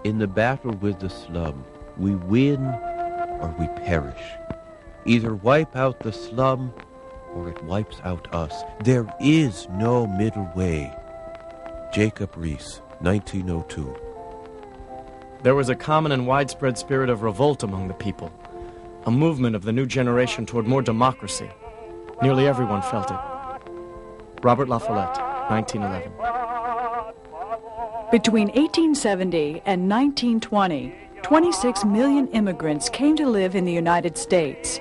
In the battle with the slum, we win or we perish. Either wipe out the slum or it wipes out us. There is no middle way. Jacob Riis, 1902. There was a common and widespread spirit of revolt among the people, a movement of the new generation toward more democracy. Nearly everyone felt it. Robert La Follette, 1911. Between 1870 and 1920, 26 million immigrants came to live in the United States.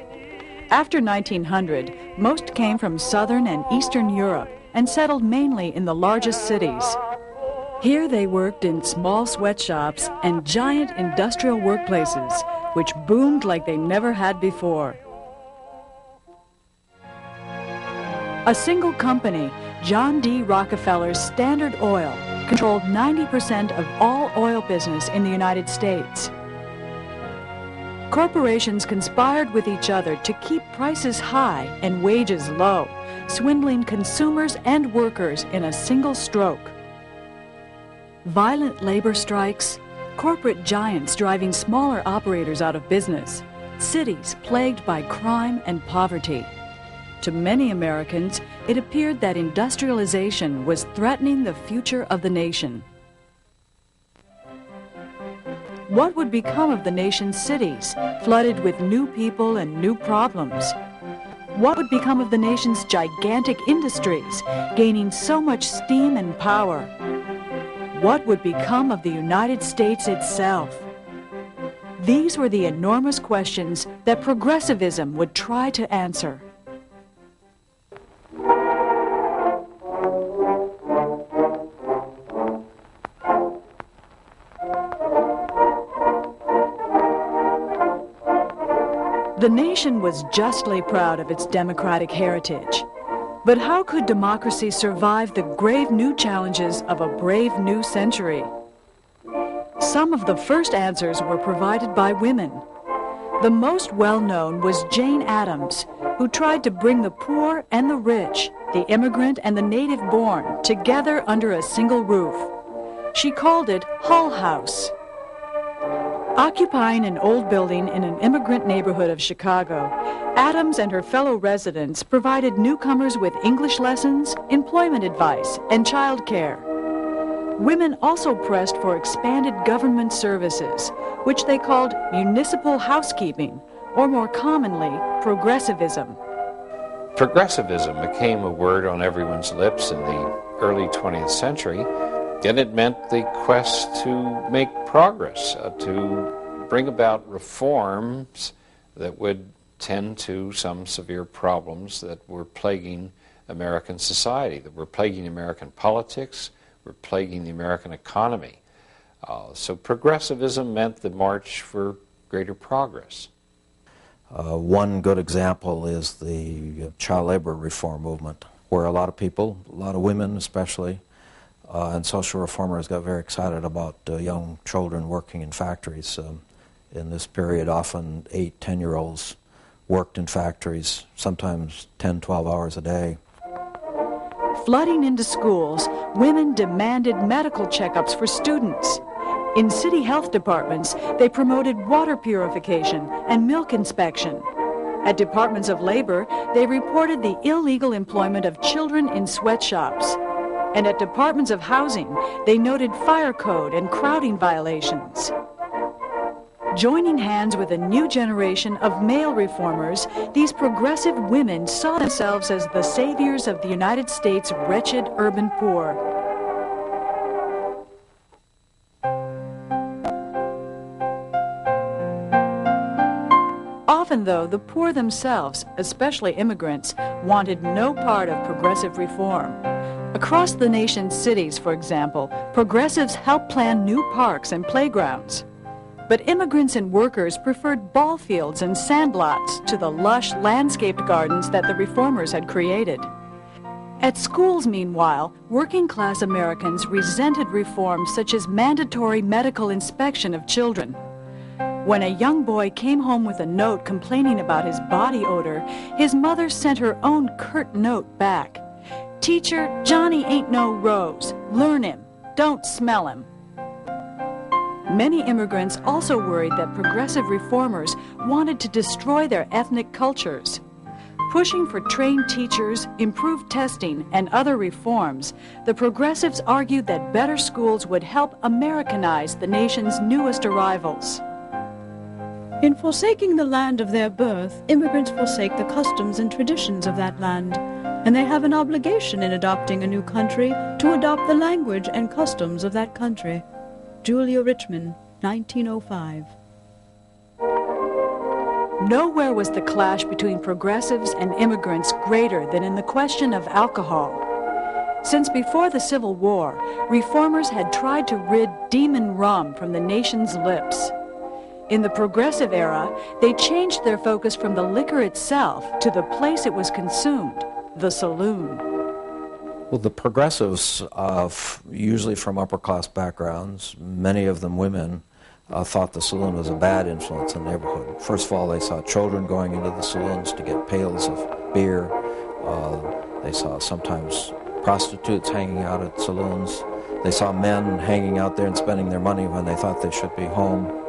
After 1900, most came from Southern and Eastern Europe and settled mainly in the largest cities. Here they worked in small sweatshops and giant industrial workplaces, which boomed like they never had before. A single company, John D. Rockefeller's Standard Oil, controlled 90% of all oil business in the United States. Corporations conspired with each other to keep prices high and wages low, swindling consumers and workers in a single stroke. Violent labor strikes, corporate giants driving smaller operators out of business, cities plagued by crime and poverty. To many Americans, it appeared that industrialization was threatening the future of the nation. What would become of the nation's cities, flooded with new people and new problems? What would become of the nation's gigantic industries, gaining so much steam and power? What would become of the United States itself? These were the enormous questions that progressivism would try to answer. The nation was justly proud of its democratic heritage. But how could democracy survive the grave new challenges of a brave new century? Some of the first answers were provided by women. The most well-known was Jane Addams, who tried to bring the poor and the rich, the immigrant and the native-born, together under a single roof. She called it Hull House. Occupying an old building in an immigrant neighborhood of Chicago, Addams and her fellow residents provided newcomers with English lessons, employment advice, and child care. Women also pressed for expanded government services, which they called municipal housekeeping, or more commonly, progressivism. Progressivism became a word on everyone's lips in the early 20th century. And it meant the quest to make progress, to bring about reforms that would tend to some severe problems that were plaguing American society, that were plaguing American politics, were plaguing the American economy. So progressivism meant the march for greater progress. One good example is the child labor reform movement, where a lot of people, a lot of women especially, and social reformers got very excited about young children working in factories. In this period, often 8, 10-year-olds worked in factories, sometimes 10, 12 hours a day. Flooding into schools, women demanded medical checkups for students. In city health departments, they promoted water purification and milk inspection. At departments of labor, they reported the illegal employment of children in sweatshops. And at departments of housing, they noted fire code and crowding violations. Joining hands with a new generation of male reformers, these progressive women saw themselves as the saviors of the United States' wretched urban poor. Often, though, the poor themselves, especially immigrants, wanted no part of progressive reform. Across the nation's cities, for example, progressives helped plan new parks and playgrounds. But immigrants and workers preferred ball fields and sandlots to the lush, landscaped gardens that the reformers had created. At schools, meanwhile, working-class Americans resented reforms such as mandatory medical inspection of children. When a young boy came home with a note complaining about his body odor, his mother sent her own curt note back. "Teacher, Johnny ain't no rose. Learn him. Don't smell him." Many immigrants also worried that progressive reformers wanted to destroy their ethnic cultures. Pushing for trained teachers, improved testing, and other reforms, the progressives argued that better schools would help Americanize the nation's newest arrivals. In forsaking the land of their birth, immigrants forsake the customs and traditions of that land, and they have an obligation in adopting a new country to adopt the language and customs of that country. Julia Richmond, 1905. Nowhere was the clash between progressives and immigrants greater than in the question of alcohol. Since before the Civil War, reformers had tried to rid demon rum from the nation's lips. In the progressive era, they changed their focus from the liquor itself to the place it was consumed, the saloon. Well, the progressives, usually from upper-class backgrounds, many of them women, thought the saloon was a bad influence in the neighborhood. First of all, they saw children going into the saloons to get pails of beer. They saw sometimes prostitutes hanging out at saloons. They saw men hanging out there and spending their money when they thought they should be home.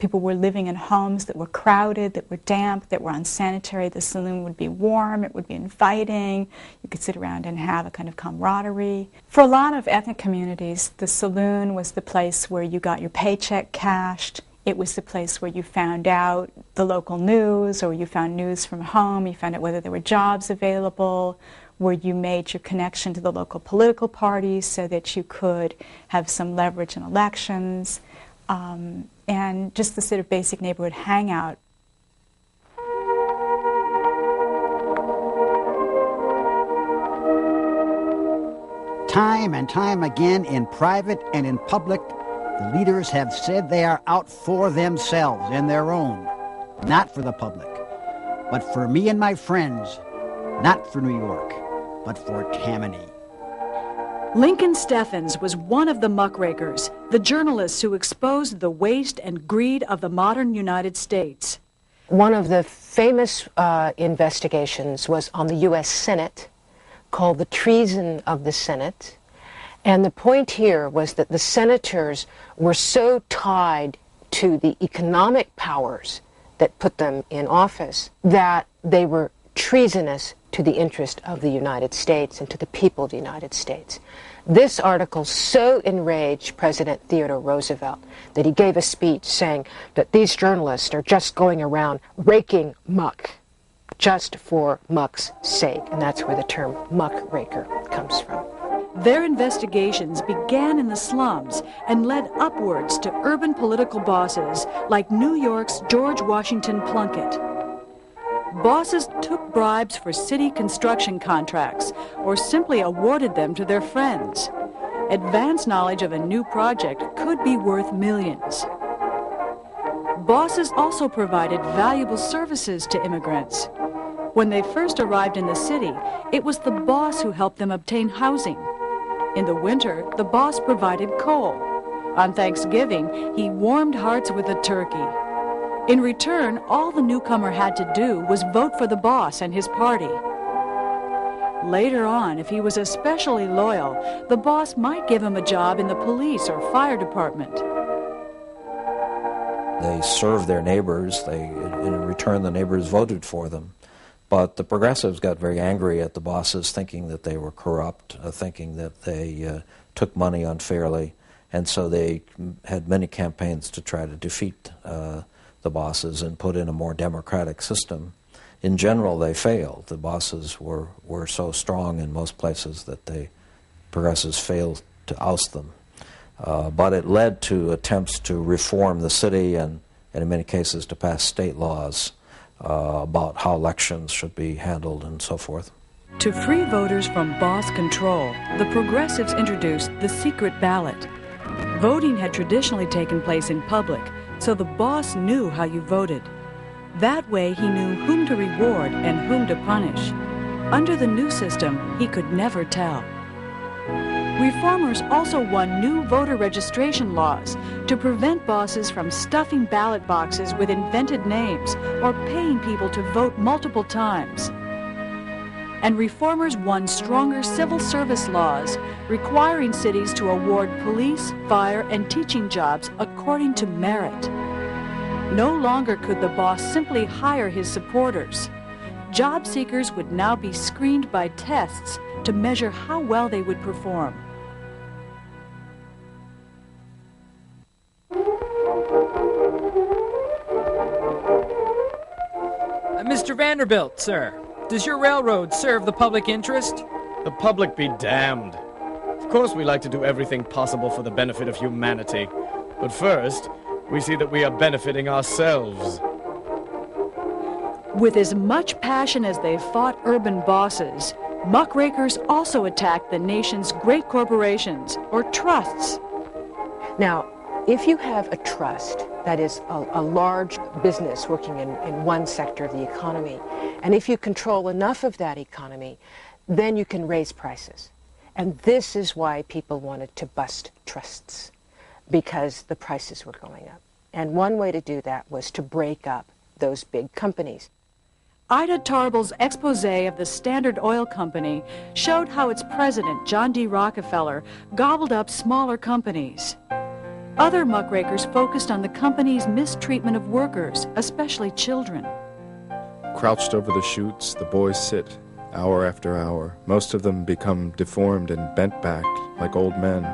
People were living in homes that were crowded, that were damp, that were unsanitary. The saloon would be warm, it would be inviting. You could sit around and have a kind of camaraderie. For a lot of ethnic communities, the saloon was the place where you got your paycheck cashed. It was the place where you found out the local news, or you found news from home. You found out whether there were jobs available, where you made your connection to the local political parties so that you could have some leverage in elections. And just the sort of basic neighborhood hangout. Time and time again, in private and in public, the leaders have said they are out for themselves and their own, not for the public, but for me and my friends, not for New York, but for Tammany. Lincoln Steffens was one of the muckrakers, the journalists who exposed the waste and greed of the modern United States. One of the famous investigations was on the U.S. Senate, called the Treason of the Senate. And the point here was that the senators were so tied to the economic powers that put them in office that they were treasonous to the interest of the United States and to the people of the United States. This article so enraged President Theodore Roosevelt that he gave a speech saying that these journalists are just going around raking muck just for muck's sake, and that's where the term muckraker comes from. Their investigations began in the slums and led upwards to urban political bosses like New York's George Washington Plunkett. Bosses took bribes for city construction contracts or simply awarded them to their friends. Advance knowledge of a new project could be worth millions. Bosses also provided valuable services to immigrants. When they first arrived in the city, it was the boss who helped them obtain housing. In the winter, the boss provided coal. On Thanksgiving, he warmed hearts with a turkey. In return, all the newcomer had to do was vote for the boss and his party. Later on, if he was especially loyal, the boss might give him a job in the police or fire department. They served their neighbors. In return, the neighbors voted for them. But the progressives got very angry at the bosses, thinking that they were corrupt, thinking that they took money unfairly, and so they had many campaigns to try to defeat the bosses and put in a more democratic system. In general, they failed. The bosses were so strong in most places that the progressives failed to oust them. But it led to attempts to reform the city and in many cases to pass state laws about how elections should be handled and so forth. To free voters from boss control, the progressives introduced the secret ballot. Voting had traditionally taken place in public, so the boss knew how you voted. That way he knew whom to reward and whom to punish. Under the new system, he could never tell. Reformers also won new voter registration laws to prevent bosses from stuffing ballot boxes with invented names or paying people to vote multiple times. and reformers won stronger civil service laws, requiring cities to award police, fire, and teaching jobs according to merit. No longer could the boss simply hire his supporters. Job seekers would now be screened by tests to measure how well they would perform. Mr. Vanderbilt, sir, does your railroad serve the public interest? The public be damned. Of course we like to do everything possible for the benefit of humanity. But first, we see that we are benefiting ourselves. With as much passion as they fought urban bosses, muckrakers also attacked the nation's great corporations, or trusts. Now, if you have a trust, that is a large business working in one sector of the economy, and if you control enough of that economy, then you can raise prices. And this is why people wanted to bust trusts, because the prices were going up. And one way to do that was to break up those big companies. Ida Tarbell's expose of the Standard Oil Company showed how its president, John D. Rockefeller, gobbled up smaller companies. Other muckrakers focused on the company's mistreatment of workers, especially children. Crouched over the chutes, the boys sit, hour after hour. Most of them become deformed and bent-backed, like old men.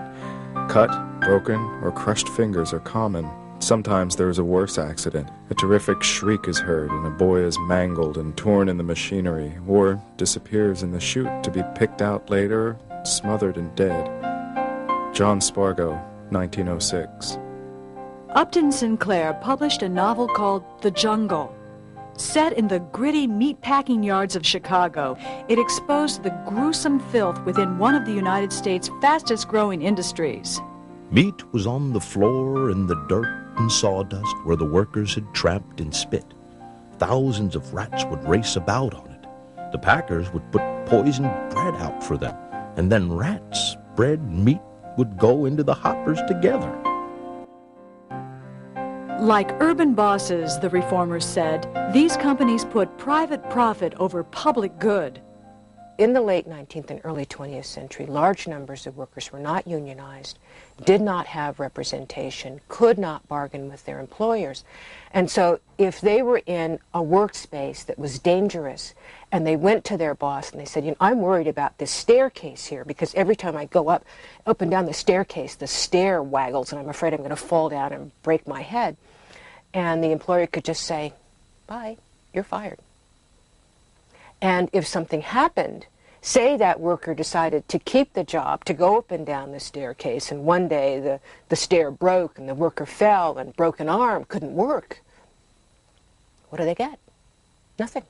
Cut, broken, or crushed fingers are common. Sometimes there is a worse accident. A terrific shriek is heard, and a boy is mangled and torn in the machinery, or disappears in the chute to be picked out later, smothered and dead. John Spargo, 1906. Upton Sinclair published a novel called The Jungle. Set in the gritty meat-packing yards of Chicago, it exposed the gruesome filth within one of the United States' fastest-growing industries. Meat was on the floor in the dirt and sawdust where the workers had tramped and spit. Thousands of rats would race about on it. The packers would put poisoned bread out for them, and then rats, bread, and meat would go into the hoppers together. Like urban bosses, the reformers said, these companies put private profit over public good. In the late 19th and early 20th century, large numbers of workers were not unionized, did not have representation, could not bargain with their employers. And so if they were in a workspace that was dangerous and they went to their boss and they said, I'm worried about this staircase here because every time I go up and down the staircase, the stair waggles and I'm afraid I'm going to fall down and break my head. And the employer could just say, bye, you're fired. And if something happened, say that worker decided to keep the job, to go up and down the staircase, and one day the stair broke and the worker fell and broke an arm, couldn't work, what do they get? Nothing.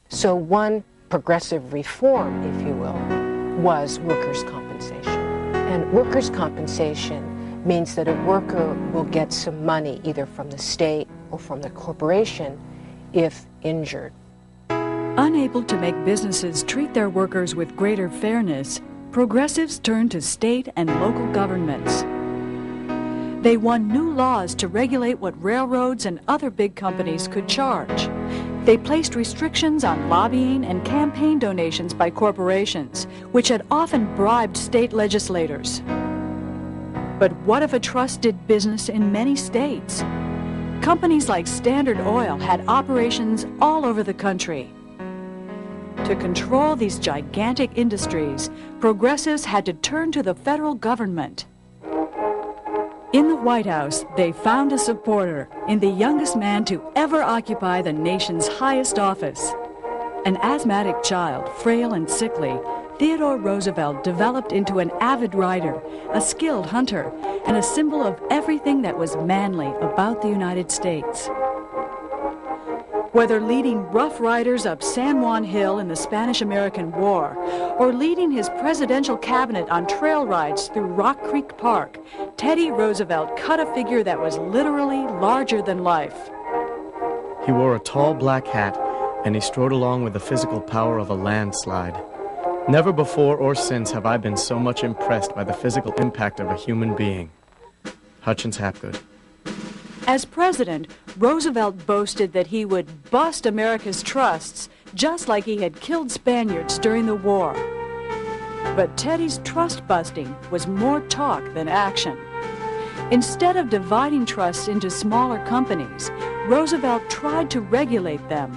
So one progressive reform, if you will, was workers' compensation. And workers' compensation means that a worker will get some money either from the state or from the corporation if injured. Unable to make businesses treat their workers with greater fairness, progressives turned to state and local governments. They won new laws to regulate what railroads and other big companies could charge. They placed restrictions on lobbying and campaign donations by corporations, which had often bribed state legislators. But what if a trust did business in many states? Companies like Standard Oil had operations all over the country. To control these gigantic industries, progressives had to turn to the federal government. In the White House, they found a supporter in the youngest man to ever occupy the nation's highest office. An asthmatic child, frail and sickly, Theodore Roosevelt developed into an avid rider, a skilled hunter, and a symbol of everything that was manly about the United States. Whether leading Rough Riders up San Juan Hill in the Spanish-American War, or leading his presidential cabinet on trail rides through Rock Creek Park, Teddy Roosevelt cut a figure that was literally larger than life. He wore a tall black hat, and he strode along with the physical power of a landslide. Never before or since have I been so much impressed by the physical impact of a human being. Hutchins Hapgood. As president, Roosevelt boasted that he would bust America's trusts just like he had killed Spaniards during the war. But Teddy's trust busting was more talk than action. Instead of dividing trusts into smaller companies, Roosevelt tried to regulate them.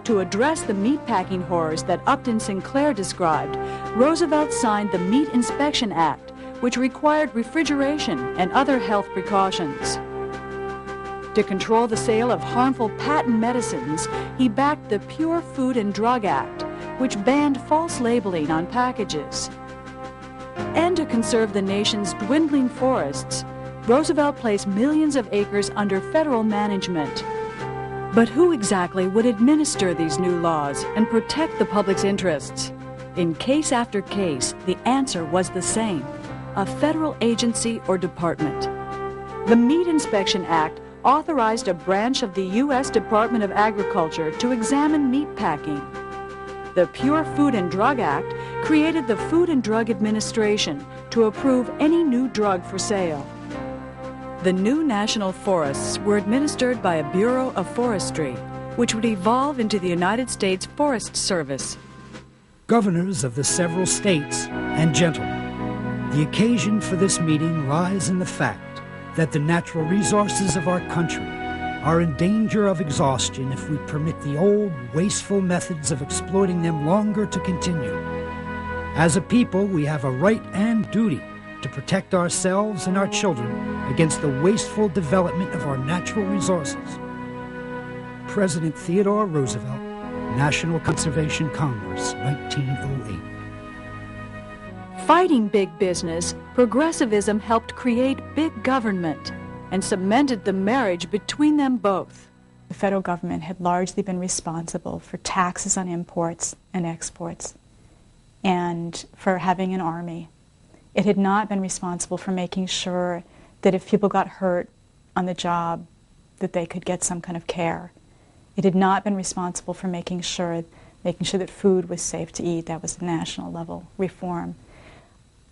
To address the meatpacking horrors that Upton Sinclair described, Roosevelt signed the Meat Inspection Act, which required refrigeration and other health precautions. To control the sale of harmful patent medicines, he backed the Pure Food and Drug Act, which banned false labeling on packages. And to conserve the nation's dwindling forests, Roosevelt placed millions of acres under federal management. But who exactly would administer these new laws and protect the public's interests? In case after case, the answer was the same: a federal agency or department. The Meat Inspection Act authorized a branch of the U.S. Department of Agriculture to examine meat packing. The Pure Food and Drug Act created the Food and Drug Administration to approve any new drug for sale. The new national forests were administered by a Bureau of Forestry, which would evolve into the United States Forest Service. Governors of the several states and gentlemen, the occasion for this meeting lies in the fact that the natural resources of our country are in danger of exhaustion if we permit the old, wasteful methods of exploiting them longer to continue. As a people, we have a right and duty to protect ourselves and our children against the wasteful development of our natural resources. President Theodore Roosevelt, National Conservation Congress, 1908. Fighting big business, progressivism helped create big government and cemented the marriage between them both. The federal government had largely been responsible for taxes on imports and exports and for having an army. It had not been responsible for making sure that if people got hurt on the job, that they could get some kind of care. It had not been responsible for making sure that food was safe to eat. That was a national level reform.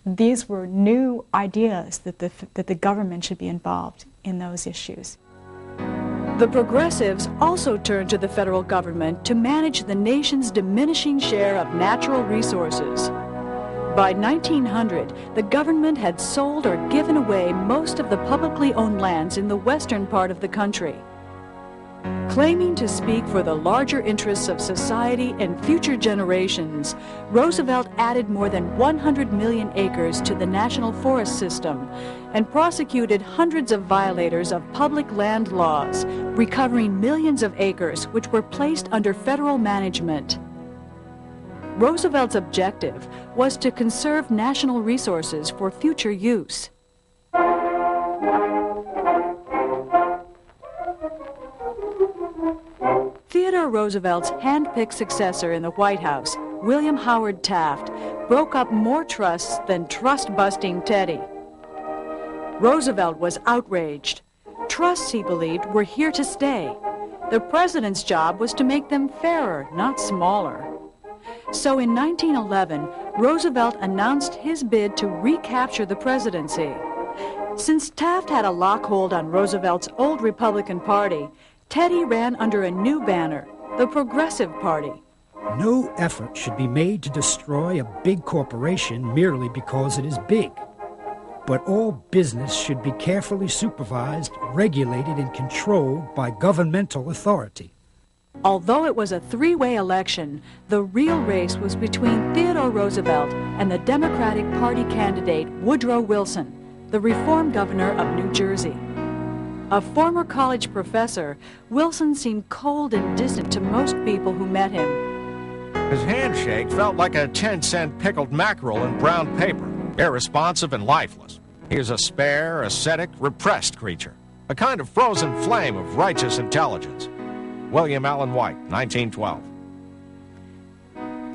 These were new ideas that the government should be involved in those issues. The progressives also turned to the federal government to manage the nation's diminishing share of natural resources. By 1900, the government had sold or given away most of the publicly owned lands in the western part of the country. Claiming to speak for the larger interests of society and future generations, Roosevelt added more than 100 million acres to the national forest system and prosecuted hundreds of violators of public land laws, recovering millions of acres which were placed under federal management. Roosevelt's objective was to conserve national resources for future use. Theodore Roosevelt's hand-picked successor in the White House, William Howard Taft, broke up more trusts than trust-busting Teddy. Roosevelt was outraged. Trusts, he believed, were here to stay. The president's job was to make them fairer, not smaller. So in 1911, Roosevelt announced his bid to recapture the presidency. Since Taft had a lockhold on Roosevelt's old Republican Party, Teddy ran under a new banner, the Progressive Party. No effort should be made to destroy a big corporation merely because it is big. But all business should be carefully supervised, regulated, and controlled by governmental authority. Although it was a three-way election, the real race was between Theodore Roosevelt and the Democratic Party candidate Woodrow Wilson, the reform governor of New Jersey. A former college professor, Wilson seemed cold and distant to most people who met him. His handshake felt like a 10-cent pickled mackerel in brown paper, irresponsive and lifeless. He is a spare, ascetic, repressed creature, a kind of frozen flame of righteous intelligence. William Allen White, 1912.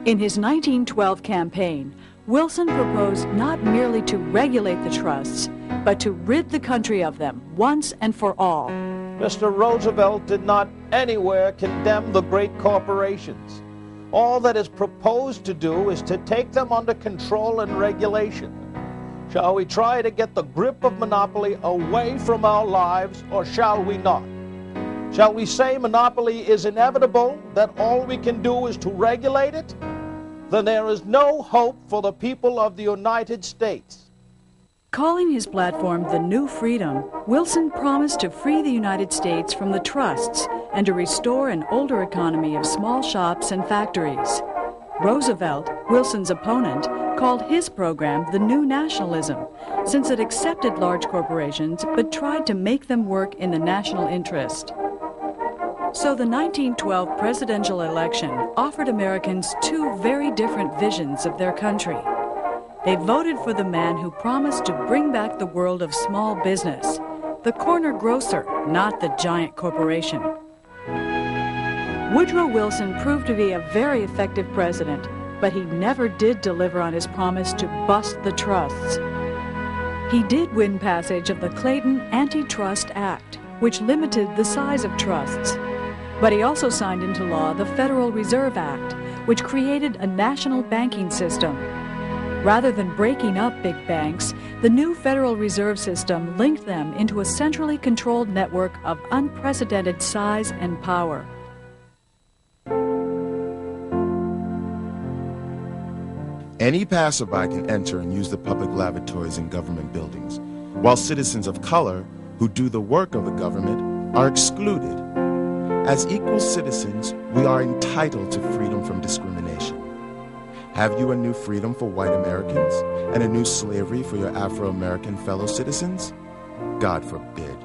In his 1912 campaign, Wilson proposed not merely to regulate the trusts, but to rid the country of them once and for all. Mr. Roosevelt did not anywhere condemn the great corporations. All that is proposed to do is to take them under control and regulation. Shall we try to get the grip of monopoly away from our lives, or shall we not? Shall we say monopoly is inevitable, that all we can do is to regulate it? Then there is no hope for the people of the United States. Calling his platform The New Freedom, Wilson promised to free the United States from the trusts and to restore an older economy of small shops and factories. Roosevelt, Wilson's opponent, called his program the New Nationalism, since it accepted large corporations but tried to make them work in the national interest. So the 1912 presidential election offered Americans two very different visions of their country. They voted for the man who promised to bring back the world of small business, the corner grocer, not the giant corporation. Woodrow Wilson proved to be a very effective president, but he never did deliver on his promise to bust the trusts. He did win passage of the Clayton Antitrust Act, which limited the size of trusts. But he also signed into law the Federal Reserve Act, which created a national banking system. Rather than breaking up big banks, the new Federal Reserve System linked them into a centrally controlled network of unprecedented size and power. Any passerby can enter and use the public lavatories in government buildings, while citizens of color who do the work of the government are excluded. As equal citizens, we are entitled to freedom from discrimination. Have you a new freedom for white Americans and a new slavery for your Afro-American fellow citizens? God forbid.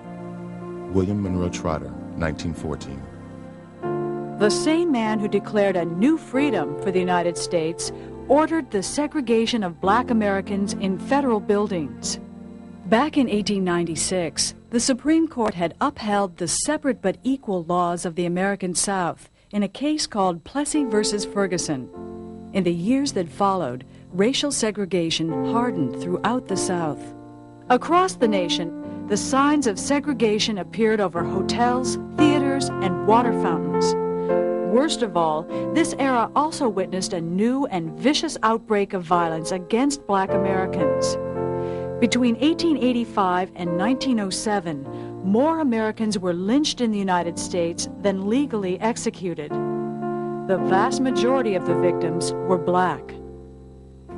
William Monroe Trotter, 1914. The same man who declared a new freedom for the United States ordered the segregation of black Americans in federal buildings. Back in 1896, the Supreme Court had upheld the separate but equal laws of the American South in a case called Plessy versus Ferguson. In the years that followed, racial segregation hardened throughout the South. Across the nation, the signs of segregation appeared over hotels, theaters, and water fountains. Worst of all, this era also witnessed a new and vicious outbreak of violence against black Americans. Between 1885 and 1907, more Americans were lynched in the United States than legally executed. The vast majority of the victims were black.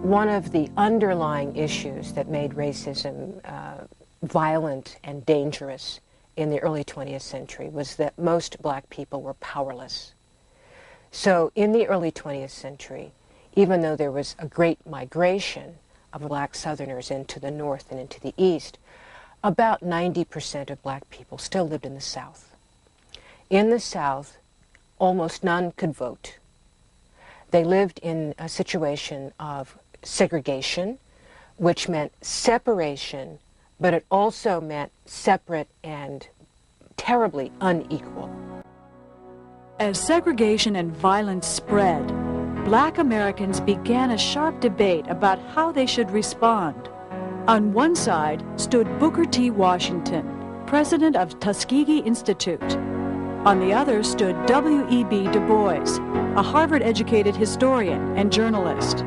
One of the underlying issues that made racism violent and dangerous in the early 20th century was that most black people were powerless. So in the early 20th century, even though there was a great migration of black Southerners into the North and into the East, about 90% of black people still lived in the South. In the South, almost none could vote. They lived in a situation of segregation, which meant separation, but it also meant separate and terribly unequal. As segregation and violence spread, black Americans began a sharp debate about how they should respond. On one side stood Booker T. Washington, president of Tuskegee Institute. On the other stood W.E.B. Du Bois, a Harvard-educated historian and journalist.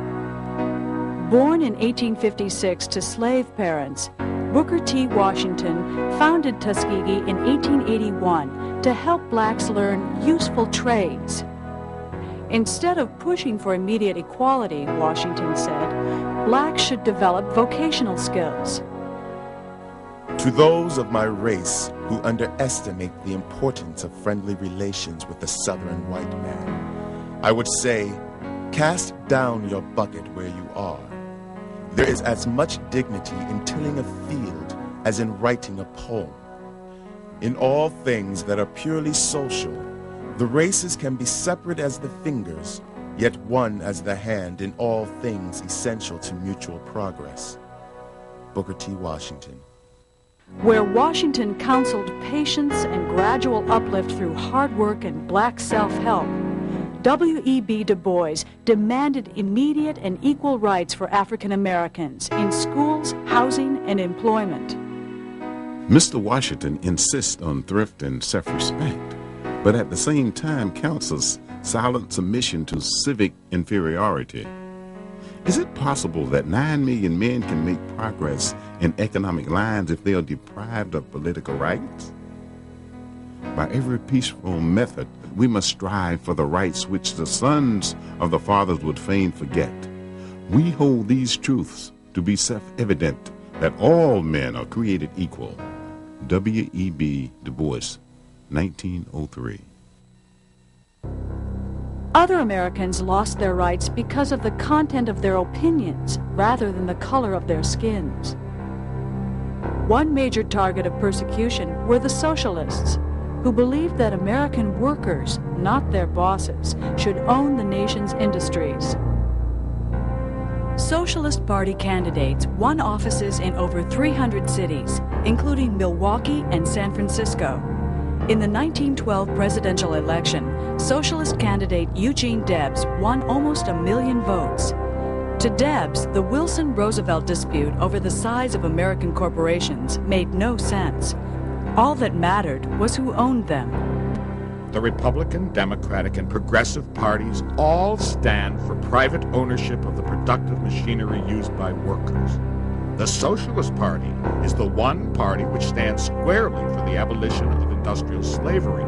Born in 1856 to slave parents, Booker T. Washington founded Tuskegee in 1881 to help blacks learn useful trades. Instead of pushing for immediate equality, Washington said, blacks should develop vocational skills. To those of my race who underestimate the importance of friendly relations with the Southern white man, I would say, cast down your bucket where you are. There is as much dignity in tilling a field as in writing a poem. In all things that are purely social, the races can be separate as the fingers, yet one as the hand in all things essential to mutual progress. Booker T. Washington. Where Washington counseled patience and gradual uplift through hard work and black self-help, W.E.B. Du Bois demanded immediate and equal rights for African Americans in schools, housing, and employment. Mr. Washington insists on thrift and self-respect, but at the same time counsels silent submission to civic inferiority. Is it possible that 9 million men can make progress in economic lines if they are deprived of political rights? by every peaceful method, we must strive for the rights which the sons of the fathers would fain forget. We hold these truths to be self-evident, that all men are created equal. W.E.B. Du Bois, 1903. Other Americans lost their rights because of the content of their opinions rather than the color of their skins. One major target of persecution were the socialists, who believed that American workers, not their bosses, should own the nation's industries. Socialist Party candidates won offices in over 300 cities, including Milwaukee and San Francisco. In the 1912 presidential election, Socialist candidate Eugene Debs won almost 1 million votes. To Debs, the Wilson-Roosevelt dispute over the size of American corporations made no sense. All that mattered was who owned them. The Republican, Democratic, and Progressive parties all stand for private ownership of the productive machinery used by workers. The Socialist Party is the one party which stands squarely for the abolition of industrial slavery.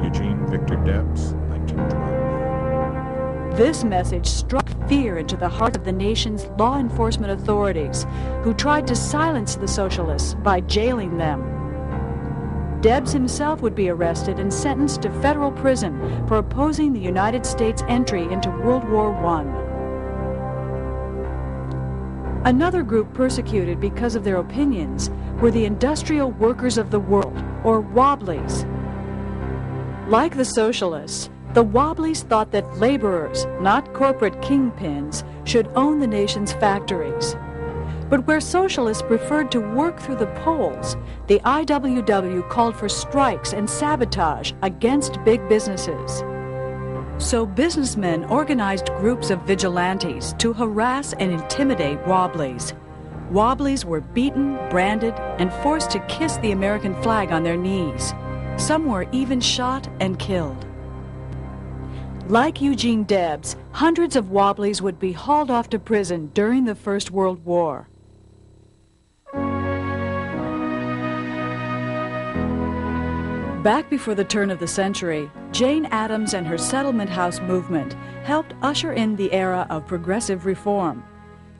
Eugene Victor Debs, 1912. This message struck fear into the hearts of the nation's law enforcement authorities, who tried to silence the socialists by jailing them. Debs himself would be arrested and sentenced to federal prison for opposing the United States entry into World War I. Another group persecuted because of their opinions were the industrial workers of the world, or Wobblies. Like the socialists, the Wobblies thought that laborers, not corporate kingpins, should own the nation's factories. But where socialists preferred to work through the polls, the IWW called for strikes and sabotage against big businesses. So businessmen organized groups of vigilantes to harass and intimidate Wobblies. Wobblies were beaten, branded, and forced to kiss the American flag on their knees. Some were even shot and killed. Like Eugene Debs, hundreds of Wobblies would be hauled off to prison during the First World War. Back before the turn of the century, Jane Addams and her settlement house movement helped usher in the era of progressive reform.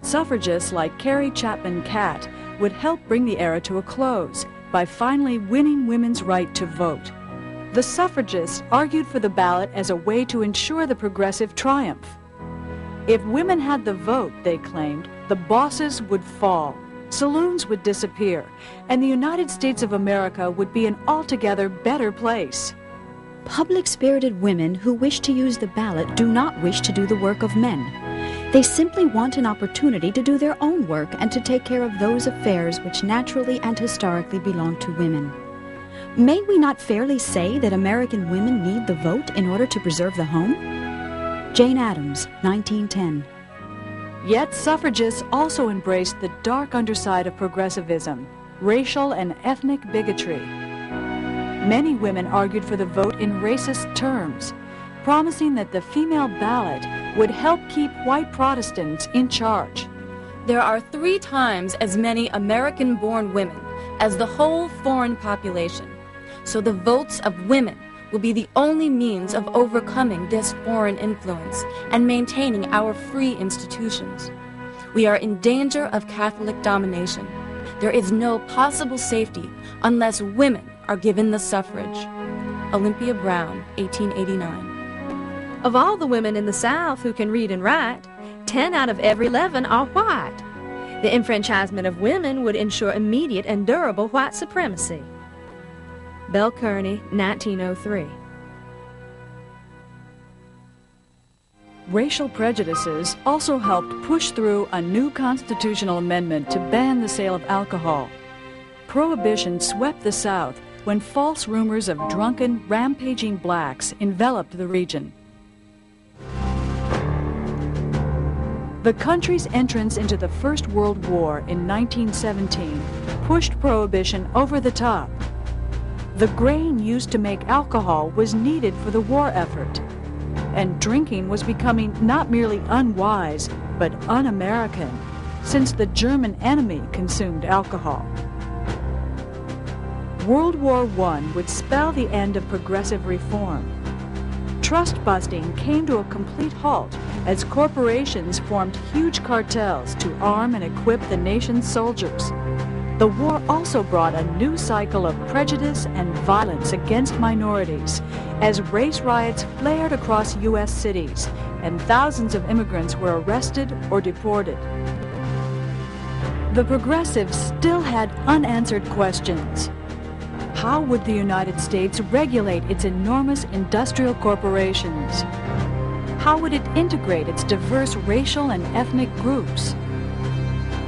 Suffragists like Carrie Chapman Catt would help bring the era to a close by finally winning women's right to vote. The suffragists argued for the ballot as a way to ensure the progressive triumph. If women had the vote, they claimed, the bosses would fall. Saloons would disappear, and the United States of America would be an altogether better place. Public-spirited women who wish to use the ballot do not wish to do the work of men. They simply want an opportunity to do their own work and to take care of those affairs which naturally and historically belong to women. May we not fairly say that American women need the vote in order to preserve the home? Jane Addams, 1910. Yet suffragists also embraced the dark underside of progressivism, racial and ethnic bigotry. Many women argued for the vote in racist terms, promising that the female ballot would help keep white Protestants in charge. There are 3 times as many American-born women as the whole foreign population, so the votes of women will be the only means of overcoming this foreign influence and maintaining our free institutions. We are in danger of Catholic domination. There is no possible safety unless women are given the suffrage. Olympia Brown, 1889. Of all the women in the South who can read and write, 10 out of every 11 are white. The enfranchisement of women would ensure immediate and durable white supremacy. Bell Kearney, 1903. Racial prejudices also helped push through a new constitutional amendment to ban the sale of alcohol. Prohibition swept the South when false rumors of drunken, rampaging blacks enveloped the region. The country's entrance into the First World War in 1917 pushed prohibition over the top. The grain used to make alcohol was needed for the war effort, and drinking was becoming not merely unwise, but un-American, since the German enemy consumed alcohol. World War I would spell the end of progressive reform. Trust-busting came to a complete halt as corporations formed huge cartels to arm and equip the nation's soldiers. The war also brought a new cycle of prejudice and violence against minorities as race riots flared across U.S. cities and thousands of immigrants were arrested or deported. The progressives still had unanswered questions. How would the United States regulate its enormous industrial corporations? How would it integrate its diverse racial and ethnic groups?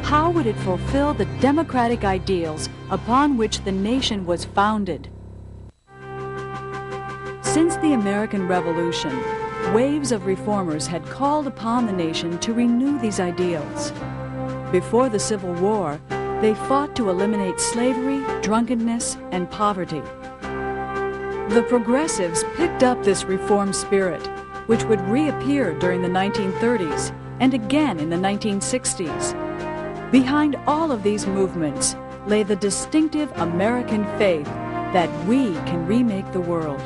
How would it fulfill the democratic ideals upon which the nation was founded? Since the American Revolution, waves of reformers had called upon the nation to renew these ideals. Before the Civil War, they fought to eliminate slavery, drunkenness, and poverty. The progressives picked up this reform spirit, which would reappear during the 1930s and again in the 1960s. Behind all of these movements lay the distinctive American faith that we can remake the world.